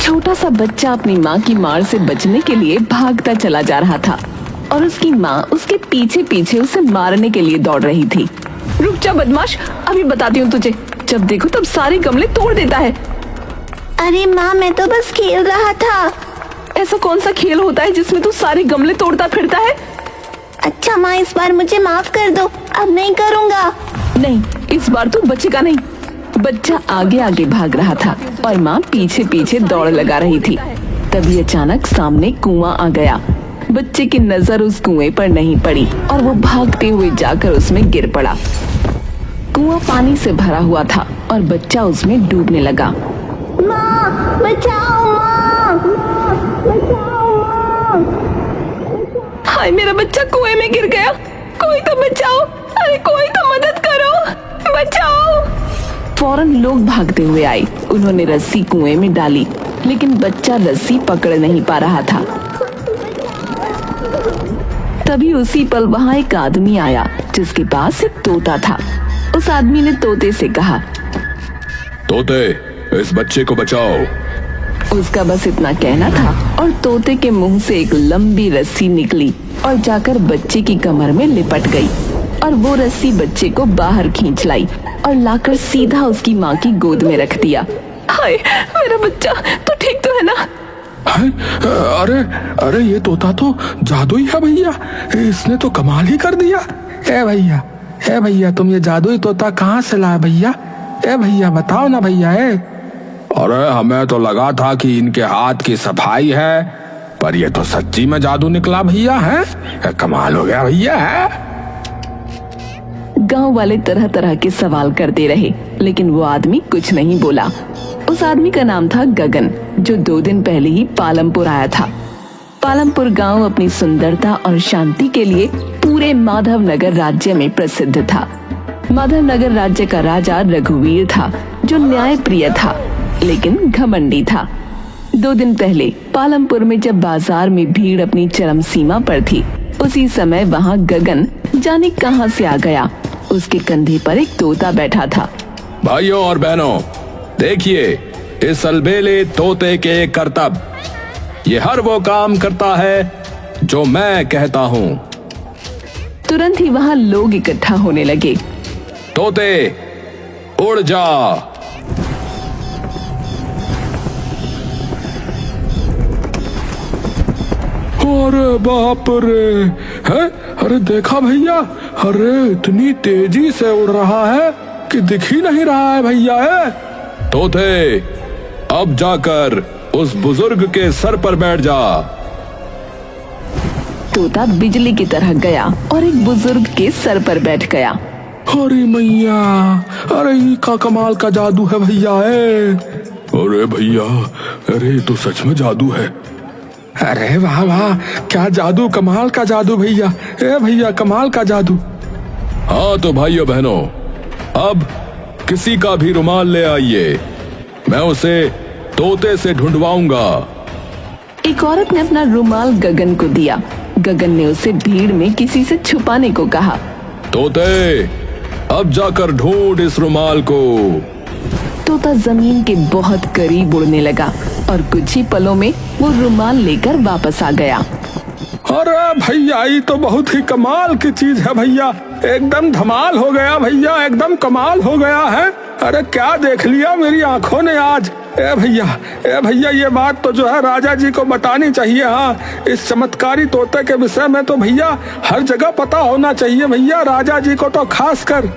छोटा सा बच्चा अपनी माँ की मार से बचने के लिए भागता चला जा रहा था और उसकी माँ उसके पीछे पीछे उसे मारने के लिए दौड़ रही थी। रुक जा बदमाश, अभी बताती हूँ तुझे। जब देखो तब सारे गमले तोड़ देता है। अरे माँ, मैं तो बस खेल रहा था। ऐसा कौन सा खेल होता है जिसमें तू सारे गमले तोड़ता फिरता है? अच्छा माँ, इस बार मुझे माफ कर दो, अब नहीं करूँगा। नहीं, इस बार तू बचेगा नहीं। बच्चा आगे आगे भाग रहा था और माँ पीछे पीछे दौड़ लगा रही थी। तभी अचानक सामने कुआं आ गया। बच्चे की नजर उस कुएं पर नहीं पड़ी और वो भागते हुए जाकर उसमें गिर पड़ा। कुआं पानी से भरा हुआ था और बच्चा उसमें डूबने लगा। माँ बचाओ, माँ बचाओ, माँ। हाय, मेरा बच्चा कुएं में गिर गया। कोई तो बचाओ, अरे कोई तो मदद करो, बचाओ। फौरन लोग भागते हुए आए। उन्होंने रस्सी कुएं में डाली, लेकिन बच्चा रस्सी पकड़ नहीं पा रहा था। तभी उसी पल वहाँ एक आदमी आया जिसके पास एक तोता था। उस आदमी ने तोते से कहा, तोते, इस बच्चे को बचाओ। उसका बस इतना कहना था और तोते के मुंह से एक लंबी रस्सी निकली और जाकर बच्चे की कमर में लिपट गई और वो रस्सी बच्चे को बाहर खींच लाई और लाकर सीधा उसकी माँ की गोद में रख दिया। हाय, मेरा बच्चा, तो ठीक तो है ना? अरे अरे, ये तोता तो जादुई है भैया, इसने तो कमाल ही कर दिया। ए भैया, तुम ये जादुई तोता कहाँ से लाए भैया? ए भैया, बताओ ना भैया। अरे हमें तो लगा था कि इनके हाथ की सफाई है, पर ये तो सच्ची में जादू निकला भैया। है कमाल हो गया भैया। गांव वाले तरह तरह के सवाल करते रहे, लेकिन वो आदमी कुछ नहीं बोला। उस आदमी का नाम था गगन, जो 2 दिन पहले ही पालमपुर आया था। पालमपुर गांव अपनी सुंदरता और शांति के लिए पूरे माधवनगर राज्य में प्रसिद्ध था। माधवनगर राज्य का राजा रघुवीर था, जो न्याय प्रिय था लेकिन घमंडी था। 2 दिन पहले पालमपुर में जब बाजार में भीड़ अपनी चरम सीमा पर थी, उसी समय वहाँ गगन जाने कहां से आ गया। उसके कंधे पर एक तोता बैठा था। भाइयों और बहनों, देखिए इस अलबेले तोते के करतब। ये हर वो काम करता है जो मैं कहता हूँ। तुरंत ही वहाँ लोग इकट्ठा होने लगे। तोते, उड़ जा। अरे बाप रे, है? अरे देखा भैया, अरे इतनी तेजी से उड़ रहा है कि दिख ही नहीं रहा है भैया। तोते, अब जाकर उस बुजुर्ग के सर पर बैठ जा। तोता बिजली की तरह गया और एक बुजुर्ग के सर पर बैठ गया। अरे मैया, अरे ये का कमाल का जादू है भैया। अरे भैया, अरे तो सच में जादू है। अरे वाह वाह, क्या जादू, कमाल का जादू भैया। भैया, कमाल का जादू। हाँ तो भाइयों बहनों, अब किसी का भी रुमाल ले आइए, मैं उसे तोते से ढूंढवाऊंगा। एक औरत ने अपना रुमाल गगन को दिया। गगन ने उसे भीड़ में किसी से छुपाने को कहा। तोते, अब जाकर ढूंढ इस रुमाल को। तोता जमीन के बहुत करीब उड़ने लगा और कुछ ही पलों में वो रुमाल लेकर वापस आ गया। अरे भैया, ये तो बहुत ही कमाल की चीज है भैया, एकदम धमाल हो गया भैया, एकदम कमाल हो गया है। अरे क्या देख लिया मेरी आंखों ने आज। ए भैया, ये बात तो जो है राजा जी को बतानी चाहिए। हाँ, इस चमत्कारी तोते के विषय में तो भैया हर जगह पता होना चाहिए भैया, राजा जी को तो खास कर।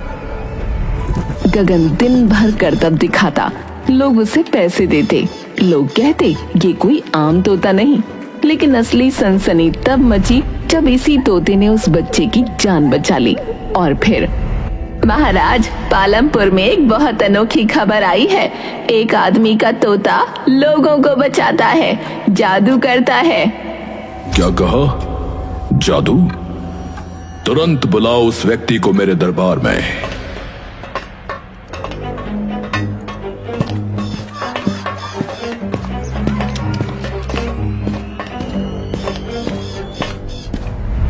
गगन दिन भर करतब दिखाता, लोग उसे पैसे देते। लोग कहते ये कोई आम तोता नहीं, लेकिन असली सनसनी तब मची जब इसी तोते ने उस बच्चे की जान बचा ली। और फिर, महाराज, पालमपुर में एक बहुत अनोखी खबर आई है। एक आदमी का तोता लोगों को बचाता है, जादू करता है। क्या कहा? जादू? तुरंत बुलाओ उस व्यक्ति को मेरे दरबार में।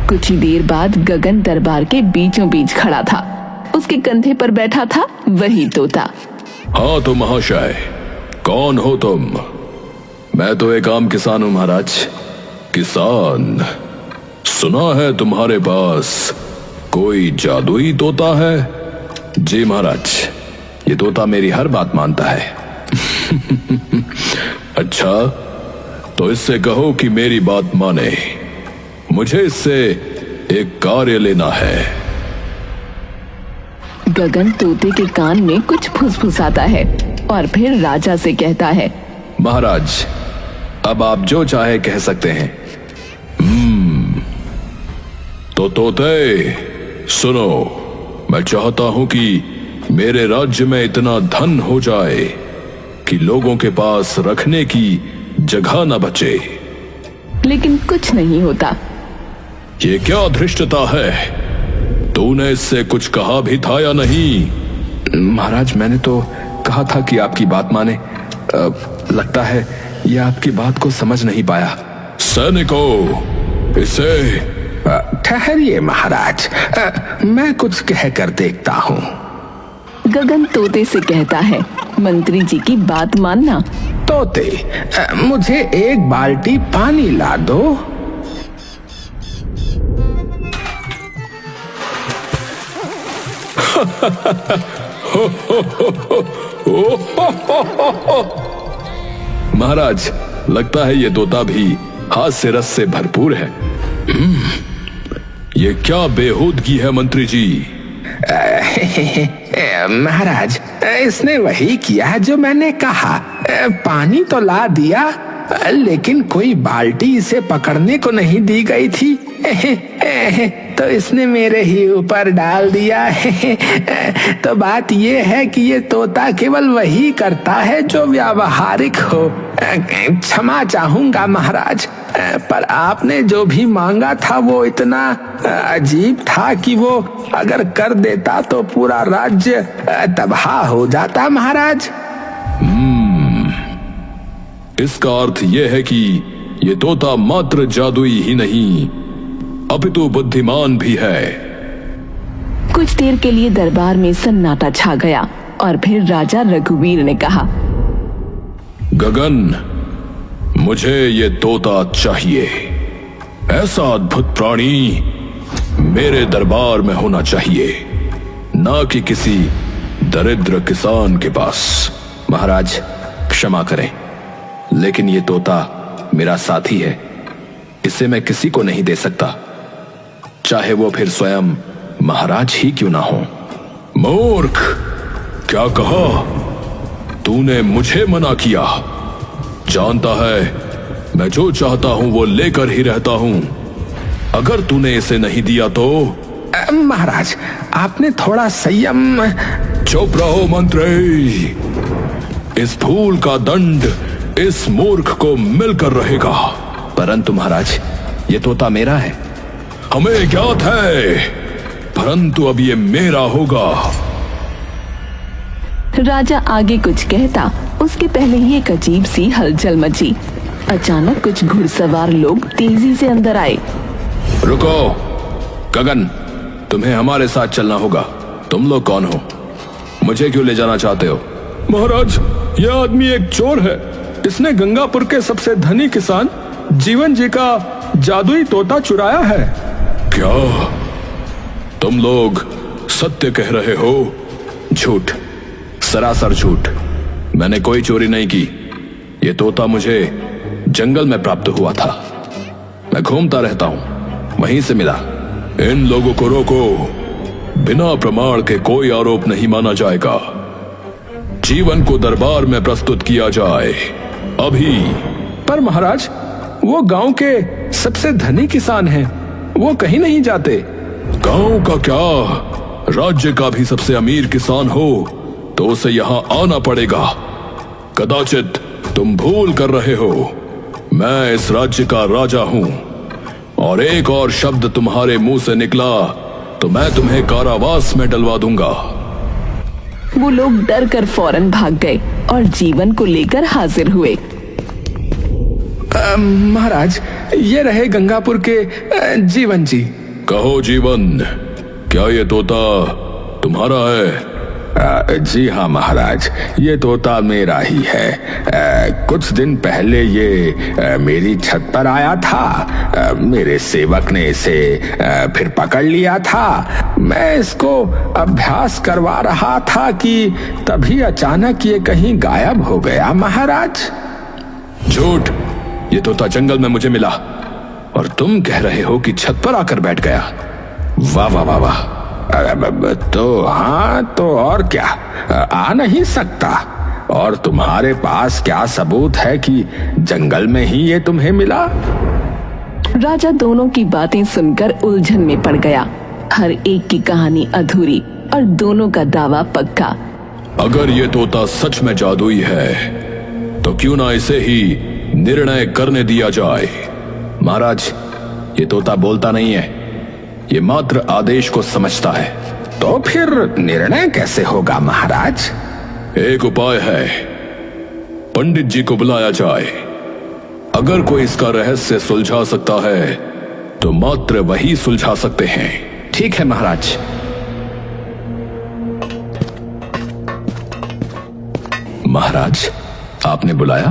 कुछ ही देर बाद गगन दरबार के बीचों बीच खड़ा था। उसके कंधे पर बैठा था वही तोता। हाँ तो महाशय, कौन हो तुम? मैं तो एक आम किसान हूं महाराज। किसान, सुना है तुम्हारे पास कोई जादुई तोता है? जी महाराज, ये तोता मेरी हर बात मानता है। अच्छा, तो इससे कहो कि मेरी बात माने। मुझे इससे एक कार्य लेना है। गगन तोते के कान में कुछ फुसफुसाता है और फिर राजा से कहता है, महाराज, अब आप जो चाहे कह सकते हैं। तो तोते सुनो, मैं चाहता हूं कि मेरे राज्य में इतना धन हो जाए कि लोगों के पास रखने की जगह न बचे। लेकिन कुछ नहीं होता। ये क्या धृष्टता है? तूने इससे कुछ कहा भी था या नहीं? महाराज, मैंने तो कहा था कि आपकी बात माने। लगता है ये आपकी बात को समझ नहीं पाया। सैनिकों, इसे ठहरिए महाराज, मैं कुछ कह कर देखता हूँ। गगन तोते से कहता है, मंत्री जी की बात मानना। तोते, मुझे एक बाल्टी पानी ला दो। महाराज, लगता है ये तोता भी हास्य रस से भरपूर है। ये क्या बेहूदगी है मंत्री जी? महाराज, इसने वही किया जो मैंने कहा। पानी तो ला दिया, लेकिन कोई बाल्टी इसे पकड़ने को नहीं दी गई थी, तो इसने मेरे ही ऊपर डाल दिया। तो बात ये है कि ये तोता केवल वही करता है जो व्यावहारिक हो। क्षमा चाहूंगा महाराज, पर आपने जो भी मांगा था वो इतना अजीब था कि वो अगर कर देता तो पूरा राज्य तबाह हो जाता महाराज। इसका अर्थ यह है कि ये तोता मात्र जादुई ही नहीं, अपितु बुद्धिमान भी है। कुछ देर के लिए दरबार में सन्नाटा छा गया और फिर राजा रघुवीर ने कहा, गगन, मुझे ये तोता चाहिए। ऐसा अद्भुत प्राणी मेरे दरबार में होना चाहिए, ना कि किसी दरिद्र किसान के पास। महाराज, क्षमा करें, लेकिन ये तोता मेरा साथी है। इसे मैं किसी को नहीं दे सकता, चाहे वो फिर स्वयं महाराज ही क्यों ना हो। मूर्ख, क्या कहा? तूने मुझे मना किया। जानता है मैं जो चाहता हूं वो लेकर ही रहता हूं। अगर तूने इसे नहीं दिया तो? महाराज, आपने थोड़ा संयम। चुप रहो मंत्री। इस भूल का दंड इस मूर्ख को मिलकर रहेगा। परंतु महाराज, ये तोता मेरा है। हमें ज्ञात है, परंतु अब ये मेरा होगा। राजा आगे कुछ कहता उसके पहले ही एक अजीब सी हलचल मची। अचानक कुछ घुड़सवार लोग तेजी से अंदर आए। रुको गगन, तुम्हें हमारे साथ चलना होगा। तुम लोग कौन हो? मुझे क्यों ले जाना चाहते हो? महाराज, यह आदमी एक चोर है। इसने गंगापुर के सबसे धनी किसान जीवन जी का जादुई तोता चुराया है। क्या तुम लोग सत्य कह रहे हो? झूठ, सरासर झूठ। मैंने कोई चोरी नहीं की। ये तोता मुझे जंगल में प्राप्त हुआ था। मैं घूमता रहता हूं, वहीं से मिला। इन लोगों को रोको। बिना प्रमाण के कोई आरोप नहीं माना जाएगा। जीवन को दरबार में प्रस्तुत किया जाए अभी। पर महाराज, वो गांव के सबसे धनी किसान हैं। वो कहीं नहीं जाते। गांव का क्या, राज्य का भी सबसे अमीर किसान हो तो उसे यहाँ आना पड़ेगा। कदाचित तुम भूल कर रहे हो, मैं इस राज्य का राजा हूं, और एक और शब्द तुम्हारे मुंह से निकला तो मैं तुम्हें कारावास में डलवा दूंगा। वो लोग डर कर फौरन भाग गए और जीवन को लेकर हाजिर हुए। महाराज, ये रहे गंगापुर के जीवन जी। कहो जीवन, क्या ये तोता तुम्हारा है? जी हाँ महाराज, ये तोता मेरा ही है। कुछ दिन पहले ये मेरी छत पर आया था। मेरे सेवक ने इसे फिर पकड़ लिया था। मैं इसको अभ्यास करवा रहा था कि तभी अचानक ये कहीं गायब हो गया महाराज। झूठ, ये तोता जंगल में मुझे मिला और तुम कह रहे हो कि छत पर आकर बैठ गया। वाह वाह वाह वाह। तो हाँ, तो और क्या, आ नहीं सकता। और तुम्हारे पास क्या सबूत है कि जंगल में ही ये तुम्हें मिला? राजा दोनों की बातें सुनकर उलझन में पड़ गया। हर एक की कहानी अधूरी और दोनों का दावा पक्का। अगर ये तोता सच में जादुई है तो क्यों ना इसे ही निर्णय करने दिया जाए। महाराज, ये तोता बोलता नहीं है, ये मात्र आदेश को समझता है। तो फिर निर्णय कैसे होगा महाराज? एक उपाय है, पंडित जी को बुलाया जाए। अगर कोई इसका रहस्य सुलझा सकता है तो मात्र वही सुलझा सकते हैं। ठीक है महाराज। महाराज, आपने बुलाया?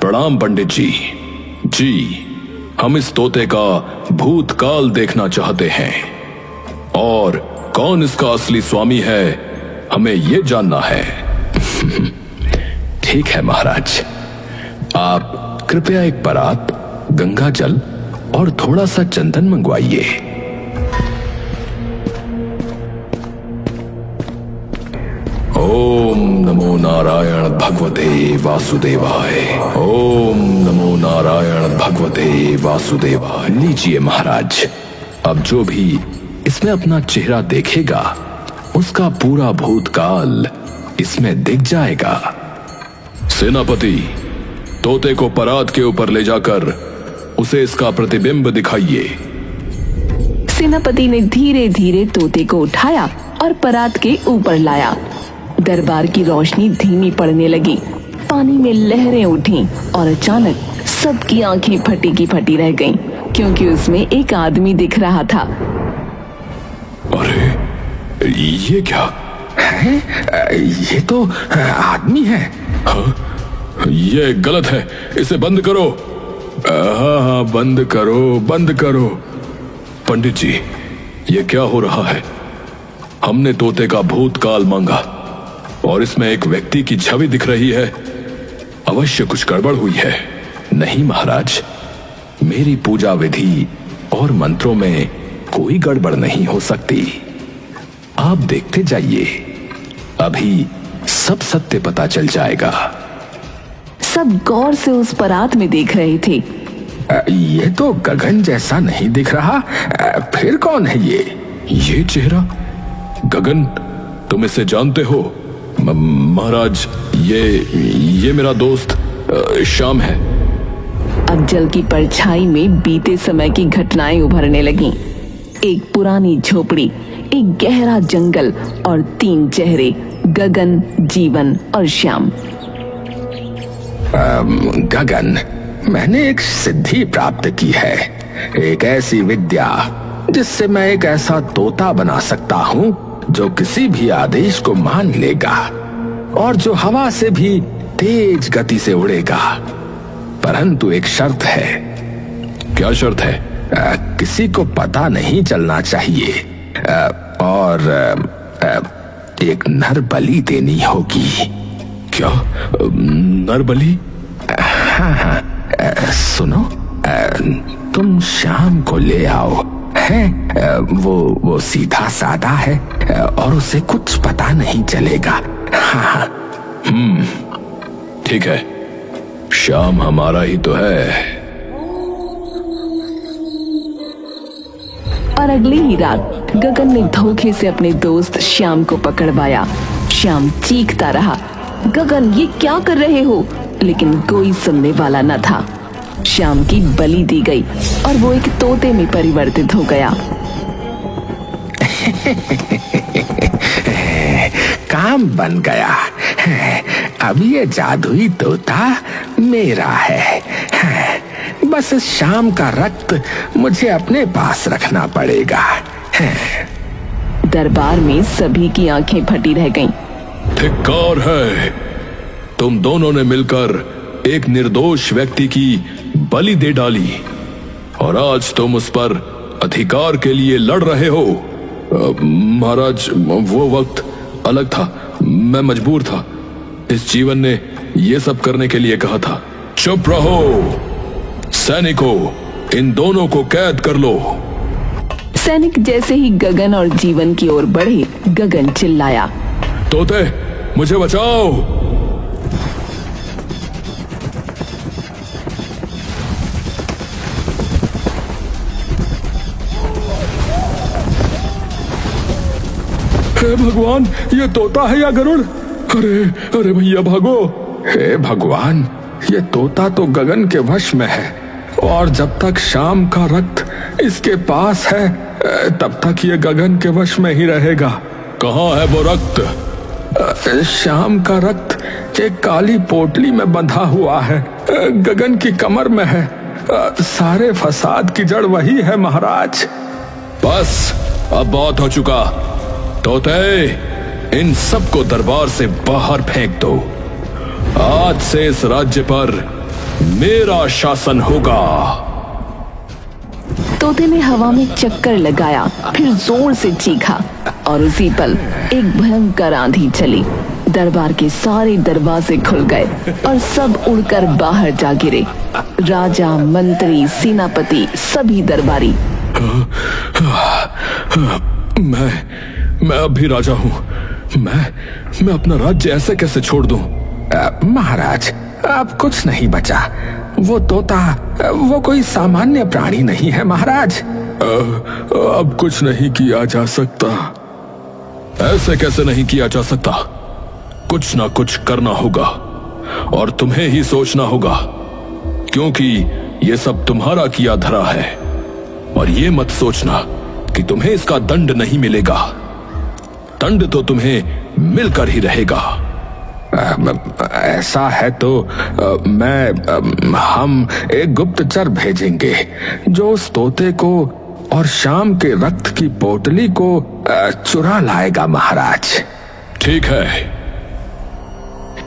प्रणाम पंडित जी। जी, हम इस तोते का भूतकाल देखना चाहते हैं और कौन इसका असली स्वामी है हमें ये जानना है। ठीक है महाराज, आप कृपया एक परात, गंगा जल और थोड़ा सा चंदन मंगवाइए। ओम नमो नारायण भगवते वासुदेवाय। ओम नमो नारायण भगवते वासुदेवाय। लीजिए महाराज, अब जो भी इसमें अपना चेहरा देखेगा उसका पूरा भूतकाल इसमें दिख जाएगा। सेनापति, तोते को परात के ऊपर ले जाकर उसे इसका प्रतिबिंब दिखाइए। सेनापति ने धीरे धीरे तोते को उठाया और परात के ऊपर लाया। दरबार की रोशनी धीमी पड़ने लगी, पानी में लहरें उठी और अचानक सबकी आंखें फटी की फटी रह गईं, क्योंकि उसमें एक आदमी दिख रहा था। अरे, ये क्या है? ये तो आदमी है। हाँ? ये गलत है, इसे बंद करो। हाँ हाँ, बंद करो, बंद करो। पंडित जी, ये क्या हो रहा है? हमने तोते का भूतकाल मांगा और इसमें एक व्यक्ति की छवि दिख रही है। अवश्य कुछ गड़बड़ हुई है। नहीं महाराज, मेरी पूजा विधि और मंत्रों में कोई गड़बड़ नहीं हो सकती। आप देखते जाइए, अभी सब सत्य पता चल जाएगा। सब गौर से उस परात में देख रहे थे। ये तो गगन जैसा नहीं दिख रहा। फिर कौन है ये? ये चेहरा गगन, तुम इसे जानते हो? महाराज, ये मेरा दोस्त श्याम है। अब जल की परछाई में बीते समय की घटनाएं उभरने लगीं। एक पुरानी झोपड़ी, एक गहरा जंगल और 3 चेहरे, गगन, जीवन और श्याम। गगन, मैंने एक सिद्धि प्राप्त की है, एक ऐसी विद्या जिससे मैं एक ऐसा तोता बना सकता हूँ जो किसी भी आदेश को मान लेगा और जो हवा से भी तेज गति से उड़ेगा। परंतु एक शर्त है। क्या शर्त है? किसी को पता नहीं चलना चाहिए और एक नर बलि देनी होगी। क्या नर बलि? हाँ, सुनो, तुम शाम को ले आओ। है वो सीधा साधा है और उसे कुछ पता नहीं चलेगा। हाँ। ठीक है, शाम हमारा ही तो है। और अगली ही रात गगन ने धोखे से अपने दोस्त श्याम को पकड़वाया। श्याम चीखता रहा, गगन ये क्या कर रहे हो? लेकिन कोई सुनने वाला न था। श्याम की बलि दी गई और वो एक तोते में परिवर्तित हो गया। काम बन गया। अब ये जादुई तोता मेरा है। बस शाम का रक्त मुझे अपने पास रखना पड़ेगा। दरबार में सभी की आंखें फटी रह गईं। धिक्कार है। तुम दोनों ने मिलकर एक निर्दोष व्यक्ति की बलि दे डाली और आज तुम उस पर अधिकार के लिए लड़ रहे हो। महाराज, वो वक्त अलग था, मैं मजबूर था। इस जीवन ने ये सब करने के लिए कहा था। चुप रहो सैनिकों, इन दोनों को कैद कर लो। सैनिक जैसे ही गगन और जीवन की ओर बढ़े, गगन चिल्लाया, तोते मुझे बचाओ। हे भगवान, ये तोता है या गरुड़? अरे अरे भैया भागो। हे भगवान, ये तोता तो गगन के वश में है और जब तक शाम का रक्त इसके पास है तब तक ये गगन के वश में ही रहेगा। कहाँ है वो रक्त? शाम का रक्त एक काली पोटली में बंधा हुआ है, गगन की कमर में है। सारे फसाद की जड़ वही है महाराज। बस, अब बहुत हो चुका। तोते, इन सबको दरबार से बाहर फेंक दो। आज से इस राज्य पर मेरा शासन होगा। तोते ने हवा में चक्कर लगाया, फिर जोर से चीखा और उसी पल एक भयंकर आंधी चली। दरबार के सारे दरवाजे खुल गए और सब उड़कर बाहर जा गिरे। राजा, मंत्री, सेनापति, सभी दरबारी। मैं अब भी राजा हूँ। मैं अपना राज्य ऐसे कैसे छोड़ दूं? महाराज, अब कुछ नहीं बचा। वो तोता वो कोई सामान्य प्राणी नहीं है महाराज। अब कुछ नहीं किया जा सकता। ऐसे कैसे नहीं किया जा सकता? कुछ ना कुछ करना होगा और तुम्हें ही सोचना होगा, क्योंकि ये सब तुम्हारा किया धरा है। और ये मत सोचना कि तुम्हें इसका दंड नहीं मिलेगा। दंड तो तुम्हें मिलकर ही रहेगा। ऐसा है तो हम एक गुप्तचर भेजेंगे जो उस तोते को और शाम के रक्त की पोटली को चुरा लाएगा महाराज। ठीक है।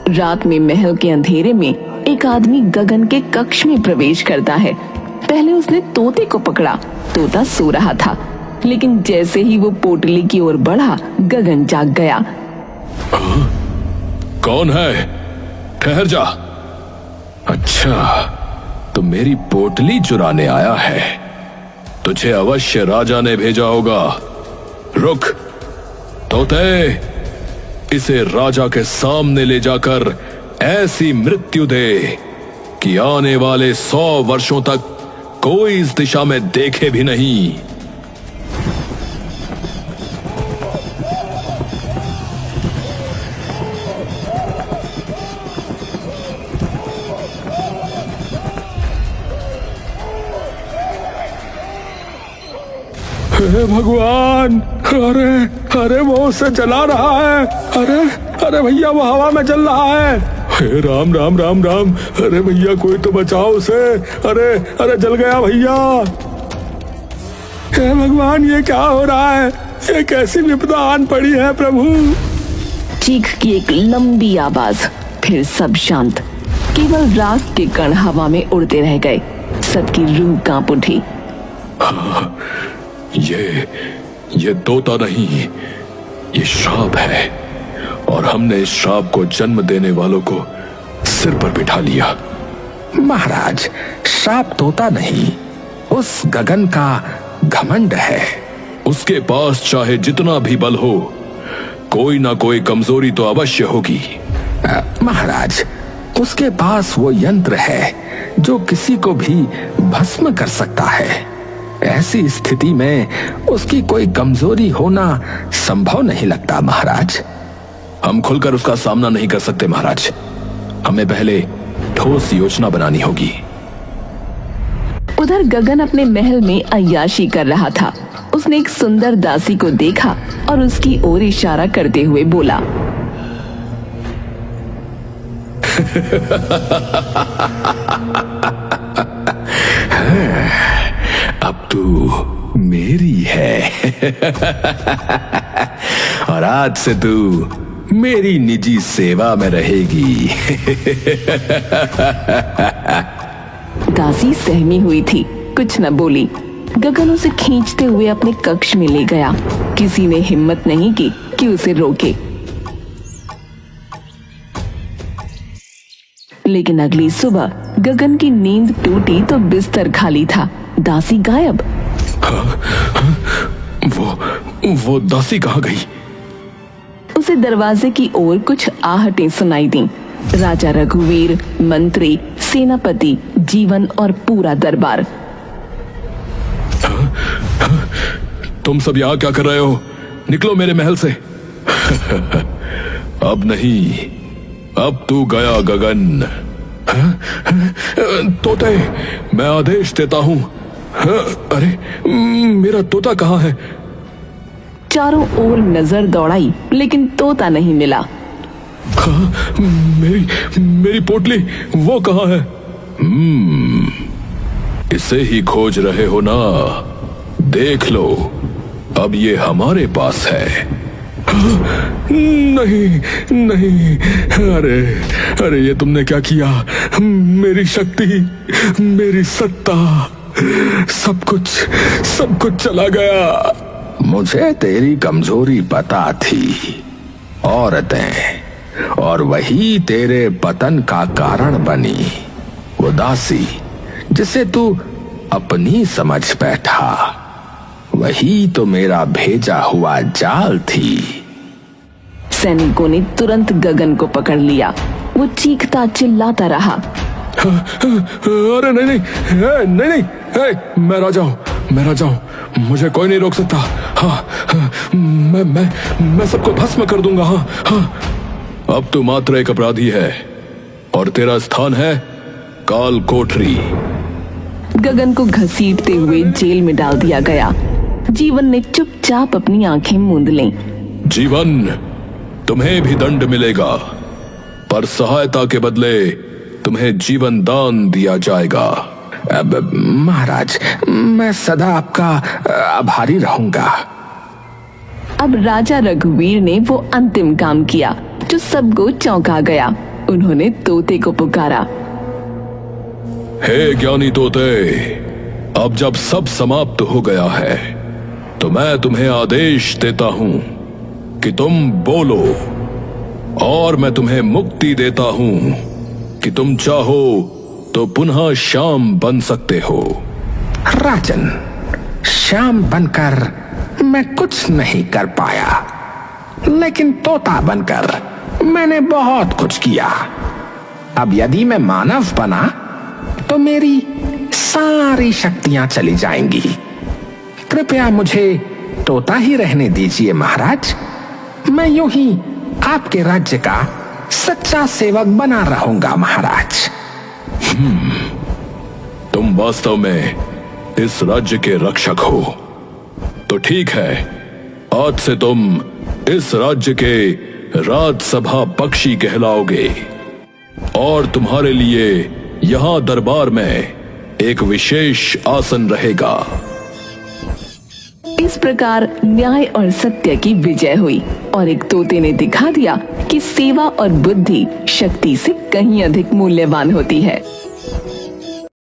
रात में महल के अंधेरे में एक आदमी गगन के कक्ष में प्रवेश करता है। पहले उसने तोते को पकड़ा। तोता सो रहा था, लेकिन जैसे ही वो पोटली की ओर बढ़ा, गगन जाग गया। कौन है? ठहर जा। अच्छा, तो मेरी पोटली चुराने आया है। तुझे अवश्य राजा ने भेजा होगा। रुक तोते, इसे राजा के सामने ले जाकर ऐसी मृत्यु दे कि आने वाले 100 वर्षों तक कोई इस दिशा में देखे भी नहीं। हे भगवान, अरे अरे वो उसे जला रहा है। अरे अरे भैया, वो हवा में जल रहा है। हे राम राम राम राम। अरे भैया, कोई तो बचाओ उसे। अरे अरे जल गया भैया। हे भगवान, ये क्या हो रहा है? ये कैसी विपदा आन पड़ी है प्रभु। चीख की एक लंबी आवाज, फिर सब शांत। केवल राख के कण हवा में उड़ते रह गए। सबकी रूह कांप उठी। ये तोता नहीं, ये श्राप है और हमने इस श्राप को जन्म देने वालों को सिर पर बिठा लिया। महाराज, श्राप तोता नहीं, उस गगन का घमंड है। उसके पास चाहे जितना भी बल हो, कोई ना कोई कमजोरी तो अवश्य होगी। महाराज, उसके पास वो यंत्र है जो किसी को भी भस्म कर सकता है। ऐसी स्थिति में उसकी कोई कमजोरी होना संभव नहीं लगता महाराज। हम खुलकर उसका सामना नहीं कर सकते महाराज। हमें पहले ठोस योजना बनानी होगी। उधर गगन अपने महल में अय्याशी कर रहा था। उसने एक सुंदर दासी को देखा और उसकी ओर इशारा करते हुए बोला, अब तू मेरी है और आज से तू मेरी निजी सेवा में रहेगी। दासी सहमी हुई थी, कुछ न बोली। गगन उसे खींचते हुए अपने कक्ष में ले गया। किसी ने हिम्मत नहीं की कि उसे रोके। लेकिन अगली सुबह गगन की नींद टूटी तो बिस्तर खाली था, दासी गायब। वो दासी कहाँ गई? उसे दरवाजे की ओर कुछ आहटें सुनाई दी। राजा रघुवीर, मंत्री, सेनापति, जीवन और पूरा दरबार। तुम सब यहाँ क्या कर रहे हो? निकलो मेरे महल से। अब नहीं, अब तू गया गगन। तोते, मैं आदेश देता हूं। अरे मेरा तोता कहाँ है? चारों ओर नजर दौड़ाई लेकिन तोता नहीं मिला। मेरी पोटली, वो कहाँ है? इसे ही खोज रहे हो ना? देख लो, अब ये हमारे पास है। नहीं नहीं, अरे ये तुमने क्या किया? मेरी शक्ति, मेरी सत्ता, सब कुछ चला गया। मुझे तेरी कमजोरी पता थी, औरतें, और वही तेरे पतन का कारण बनी। वो दासी जिसे तू अपनी समझ बैठा, वही तो मेरा भेजा हुआ जाल थी। सैनिकों ने तुरंत गगन को पकड़ लिया। वो चीखता चिल्लाता रहा। अरे नहीं, मैं राजा हूं, मुझे कोई नहीं रोक सकता। हाँ, मैं सबको भस्म कर दूंगा। हाँ, अब तू मात्र एक अपराधी है और तेरा स्थान है काल कोठरी। गगन को घसीटते हुए जेल में डाल दिया गया। जीवन ने चुपचाप अपनी आंखें मूंद लीं। जीवन, तुम्हें भी दंड मिलेगा, पर सहायता के बदले तुम्हें जीवन दान दिया जाएगा। अब महाराज, मैं सदा आपका आभारी रहूंगा। अब राजा रघुवीर ने वो अंतिम काम किया जो सबको चौंका गया। उन्होंने तोते को पुकारा। हे ज्ञानी तोते, अब जब सब समाप्त हो गया है तो मैं तुम्हें आदेश देता हूं कि तुम बोलो, और मैं तुम्हें मुक्ति देता हूं कि तुम चाहो तो पुनः शाम बन सकते हो। राजन, शाम बनकर मैं कुछ नहीं कर पाया, लेकिन तोता बनकर मैंने बहुत कुछ किया। अब यदि मैं मानव बना तो मेरी सारी शक्तियां चली जाएंगी। कृपया मुझे तोता ही रहने दीजिए महाराज। मैं यूं ही आपके राज्य का सच्चा सेवक बना रहूंगा महाराज। तुम वास्तव में इस राज्य के रक्षक हो, तो ठीक है, आज से तुम इस राज्य के राजसभा पक्षी कहलाओगे, और तुम्हारे लिए यहां दरबार में एक विशेष आसन रहेगा। इस प्रकार न्याय और सत्य की विजय हुई और एक तोते ने दिखा दिया कि सेवा और बुद्धि शक्ति से कहीं अधिक मूल्यवान होती है।